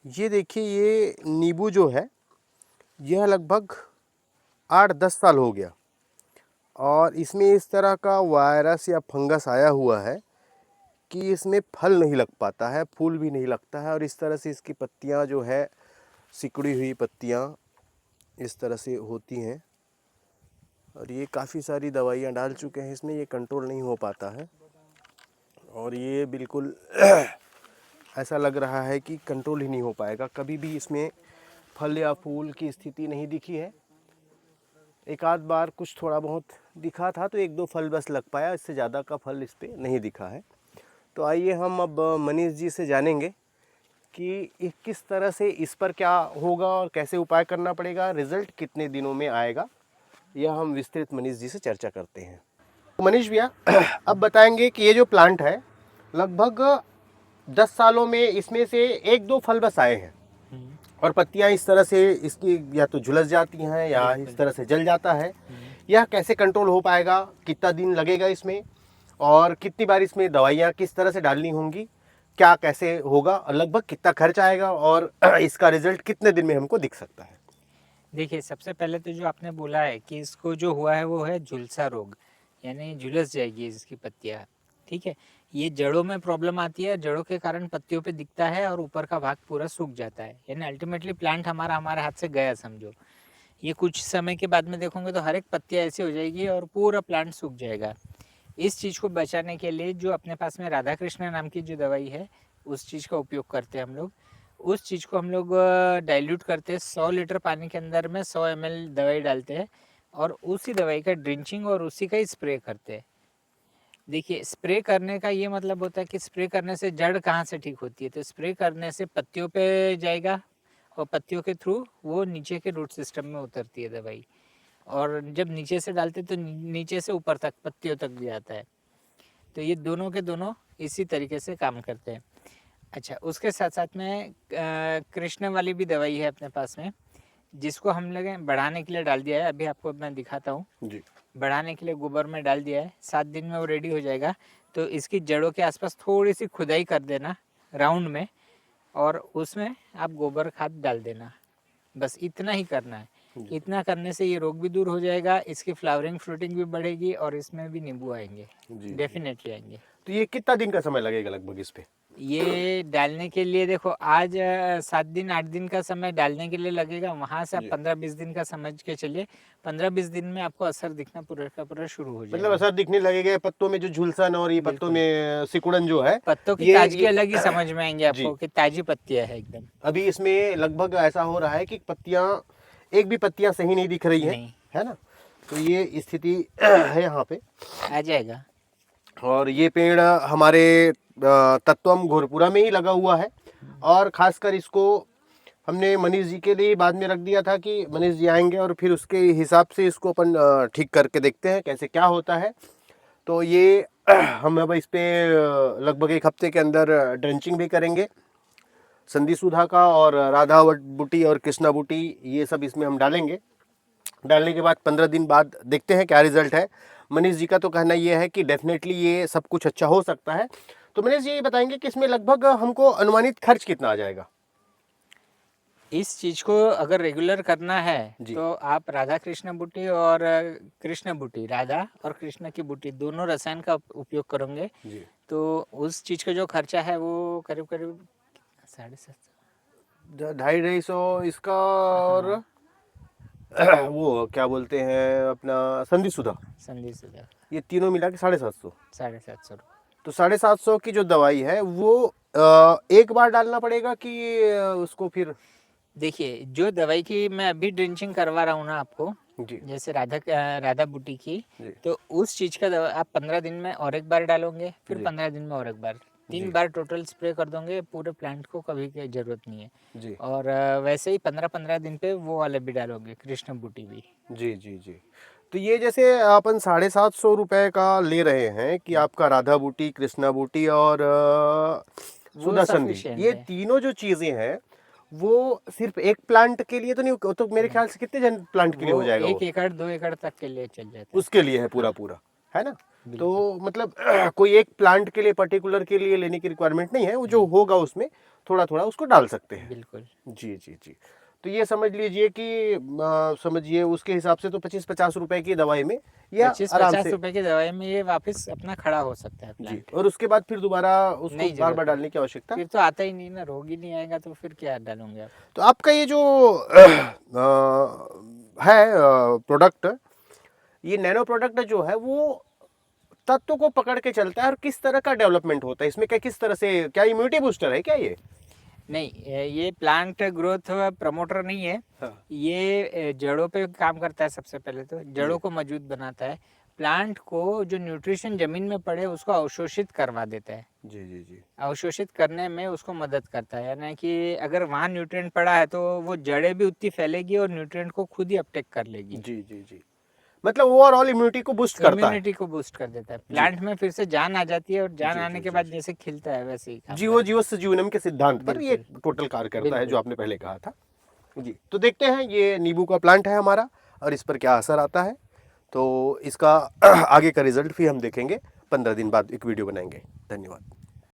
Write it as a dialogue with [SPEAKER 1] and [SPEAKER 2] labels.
[SPEAKER 1] ये देखिए, ये नींबू जो है यह लगभग 8-10 साल हो गया और इसमें इस तरह का वायरस या फंगस आया हुआ है कि इसमें फल नहीं लग पाता है, फूल भी नहीं लगता है और इस तरह से इसकी पत्तियां जो है, सिकुड़ी हुई पत्तियां इस तरह से होती हैं। और ये काफ़ी सारी दवाइयां डाल चुके हैं इसमें, ये कंट्रोल नहीं हो पाता है और ये बिल्कुल ऐसा लग रहा है कि कंट्रोल ही नहीं हो पाएगा। कभी भी इसमें फल या फूल की स्थिति नहीं दिखी है। एक आध बार कुछ थोड़ा बहुत दिखा था तो 1-2 फल बस लग पाया, इससे ज़्यादा का फल इस पे नहीं दिखा है। तो आइए हम अब मनीष जी से जानेंगे कि किस तरह से इस पर क्या होगा और कैसे उपाय करना पड़ेगा, रिज़ल्ट कितने दिनों में आएगा, यह हम विस्तृत मनीष जी से चर्चा करते हैं। तो मनीष भैया, अब बताएंगे कि ये जो प्लांट है लगभग 10 सालों में इसमें से 1-2 फल बस आए हैं और पत्तियां इस तरह से इसकी या तो झुलस जाती हैं या इस तरह से जल जाता है। यह कैसे कंट्रोल हो पाएगा, कितना दिन लगेगा इसमें और कितनी बार इसमें दवाइयाँ किस तरह से डालनी होंगी, क्या कैसे होगा और लगभग कितना खर्च आएगा और इसका रिजल्ट कितने दिन में हमको दिख सकता है?
[SPEAKER 2] देखिए, सबसे पहले तो जो आपने बोला है कि इसको जो हुआ है वो है झुलसा रोग, यानी झुलस जाएगी इसकी पत्तियाँ। ठीक है, ये जड़ों में प्रॉब्लम आती है, जड़ों के कारण पत्तियों पे दिखता है और ऊपर का भाग पूरा सूख जाता है, यानी अल्टीमेटली प्लांट हमारा हमारे हाथ से गया समझो। ये कुछ समय के बाद में देखोगे तो हर एक पत्तियाँ ऐसी हो जाएगी और पूरा प्लांट सूख जाएगा। इस चीज़ को बचाने के लिए जो अपने पास में राधा कृष्ण नाम की जो दवाई है उस चीज़ का उपयोग करते हैं हम लोग। उस चीज़ को हम लोग डाइल्यूट करते हैं, 100 लीटर पानी के अंदर में 100 ml दवाई डालते हैं और उसी दवाई का ड्रिंचिंग और उसी का ही स्प्रे करते हैं। देखिए, स्प्रे करने का ये मतलब होता है कि स्प्रे करने से जड़ कहाँ से ठीक होती है, तो स्प्रे करने से पत्तियों पे जाएगा और पत्तियों के थ्रू वो नीचे के रूट सिस्टम में उतरती है दवाई, और जब नीचे से डालते तो नीचे से ऊपर तक पत्तियों तक भी आता है। तो ये दोनों के दोनों इसी तरीके से काम करते हैं। अच्छा, उसके साथ साथ में कृष्ण वाली भी दवाई है अपने पास में, जिसको हम लोग बढ़ाने के लिए डाल दिया है। अभी आपको मैं दिखाता हूँ।
[SPEAKER 1] जी।
[SPEAKER 2] बढ़ाने के लिए गोबर में डाल दिया है, 7 दिन में वो रेडी हो जाएगा। तो इसकी जड़ों के आसपास थोड़ी सी खुदाई कर देना राउंड में और उसमें आप गोबर खाद डाल देना, बस इतना ही करना है। इतना करने से ये रोग भी दूर हो जाएगा, इसकी फ्लावरिंग फ्रूटिंग भी बढ़ेगी और इसमें भी नींबू आएंगे, डेफिनेटली आएंगे।
[SPEAKER 1] तो ये कितना दिन का समय लगेगा लगभग इस पे?
[SPEAKER 2] ये डालने के लिए देखो, आज 7 दिन 8 दिन का समय डालने के लिए लगेगा, वहाँ से आप 15-20 दिन का समझ के चलिए। 15-20 दिन में आपको असर दिखना पूरा का पूरा शुरू हो जाएगा।
[SPEAKER 1] मतलब असर दिखने लगेगा पत्तों में जो झुलसन और ये पत्तों में सिकुड़न जो है,
[SPEAKER 2] पत्तों की ताजगी अलग ही समझ में आएंगे आपको कि ताजी पत्तियां है एकदम।
[SPEAKER 1] अभी इसमें लगभग ऐसा हो रहा है कि पत्तियां, एक भी पत्तियां सही नहीं दिख रही हैं, है ना? तो ये स्थिति है यहाँ पे,
[SPEAKER 2] आ जाएगा।
[SPEAKER 1] और ये पेड़ हमारे तत्वम घोरपुरा में ही लगा हुआ है और खासकर इसको हमने मनीष जी के लिए बाद में रख दिया था कि मनीष जी आएंगे और फिर उसके हिसाब से इसको अपन ठीक करके देखते हैं कैसे क्या होता है। तो ये हम अब इस पे लगभग 1 हफ्ते के अंदर ड्रेंचिंग भी करेंगे, संधि सुधा का और राधा बूटी और कृष्णा बूटी, ये सब इसमें हम डालेंगे। डालने के बाद 15 दिन बाद देखते हैं क्या रिजल्ट है। मनीष जी का तो कहना ये है कि डेफिनेटली ये सब कुछ अच्छा हो सकता है। तो मनीष जी ये बताएंगे कि इसमें लगभग हमको अनुमानित खर्च कितना आ जाएगा?
[SPEAKER 2] इस चीज को अगर रेगुलर करना है तो आप राधा कृष्ण बूटी और कृष्ण बूटी, राधा और कृष्ण की बूटी दोनों रसायन का उपयोग करोगे तो उस चीज का जो खर्चा है वो करीब करीब
[SPEAKER 1] 750, 250 इसका। और वो क्या बोलते हैं अपना संधि सुधा, ये तीनों मिला के 750 तो 750 की जो दवाई है वो एक बार डालना पड़ेगा कि उसको फिर?
[SPEAKER 2] देखिए, जो दवाई की मैं अभी ड्रिंचिंग करवा रहा हूँ ना आपको, जैसे राधा बूटी की, तो उस चीज का दवा आप 15 दिन में और एक बार डालोगे, फिर 15 दिन में और एक बार, 3 बार टोटल स्प्रे कर दोगे पूरे प्लांट को, कभी की जरूरत नहीं है। और वैसे ही 15-15 दिन पे वो वाले भी डालोगे, कृष्ण बूटी भी।
[SPEAKER 1] जी जी जी। तो ये जैसे अपन 750 रुपए का ले रहे हैं कि आपका राधा बूटी, कृष्णा बूटी और सुधा संधि, ये तीनों जो चीजें हैं वो सिर्फ एक प्लांट के लिए तो नहीं, तो मेरे ख्याल से कितने जन प्लांट के लिए हो जाएगा?
[SPEAKER 2] 1 एकड़ 2 एकड़ तक के लिए चल जाता है,
[SPEAKER 1] उसके लिए है पूरा पूरा, है ना? तो मतलब कोई एक प्लांट के लिए पर्टिकुलर के लिए लेने की रिक्वायरमेंट नहीं है, वो जो होगा उसमें थोड़ा थोड़ा उसको डाल सकते हैं।
[SPEAKER 2] बिल्कुल।
[SPEAKER 1] जी जी जी। तो ये समझ लीजिए कि समझिए उसके हिसाब से तो 25-50 रुपए की दवाई में या आराम
[SPEAKER 2] 25-50
[SPEAKER 1] से।
[SPEAKER 2] रुपए की दवाई में ये वापस अपना खड़ा हो सकता है
[SPEAKER 1] जी,
[SPEAKER 2] प्लांट।
[SPEAKER 1] और उसके बाद फिर दोबारा उसको
[SPEAKER 2] नहीं
[SPEAKER 1] बार बार
[SPEAKER 2] जरूरत नहीं,
[SPEAKER 1] डालने की आवश्यकता।
[SPEAKER 2] फिर तो आता ही नहीं ना, रोग ही नहीं आएगा तो फिर क्या डालूंगे आप।
[SPEAKER 1] तो आपका ये जो है प्रोडक्ट, ये नैनो प्रोडक्ट जो है वो तत्व को पकड़ के चलता है और किस तरह का डेवलपमेंट होता है इसमें, क्या किस तरह से, क्या इम्यूनिटी बूस्टर है क्या ये?
[SPEAKER 2] नहीं, ये प्लांट ग्रोथ प्रमोटर नहीं है।
[SPEAKER 1] हाँ।
[SPEAKER 2] ये जड़ों पे काम करता है। सबसे पहले तो जड़ों
[SPEAKER 1] जी
[SPEAKER 2] को मजबूत बनाता है। प्लांट को जो न्यूट्रिशन जमीन में पड़े उसको अवशोषित करवा देता है।
[SPEAKER 1] जी जी जी।
[SPEAKER 2] अवशोषित करने में उसको मदद करता है, यानी कि अगर वहाँ न्यूट्रिएंट पड़ा है तो वो जड़ें भी उतनी फैलेगी और न्यूट्रिएंट को खुद ही अपटेक कर लेगी।
[SPEAKER 1] जी जी जी। मतलब ओवरऑल इम्यूनिटी को बूस्ट करता है।
[SPEAKER 2] इम्यूनिटी को बूस्ट कर देता है।
[SPEAKER 1] जी
[SPEAKER 2] प्लांट में फिर से जान आ जाती है और जान
[SPEAKER 1] जी
[SPEAKER 2] आने
[SPEAKER 1] जी
[SPEAKER 2] के
[SPEAKER 1] जी
[SPEAKER 2] बाद
[SPEAKER 1] जी।
[SPEAKER 2] जैसे खिलता है वैसे ही काम
[SPEAKER 1] जीवो
[SPEAKER 2] करता
[SPEAKER 1] जीवस्य जीवनम के सिद्धांत पर ये
[SPEAKER 2] बिल्कुल।
[SPEAKER 1] टोटल कार्य करता है,
[SPEAKER 2] बिल्कुल।
[SPEAKER 1] जो आपने पहले कहा था। जी, तो देखते हैं ये नींबू का प्लांट है हमारा और इस पर क्या असर आता है। तो इसका आगे का रिजल्ट भी हम देखेंगे, 15 दिन बाद एक वीडियो बनाएंगे। धन्यवाद।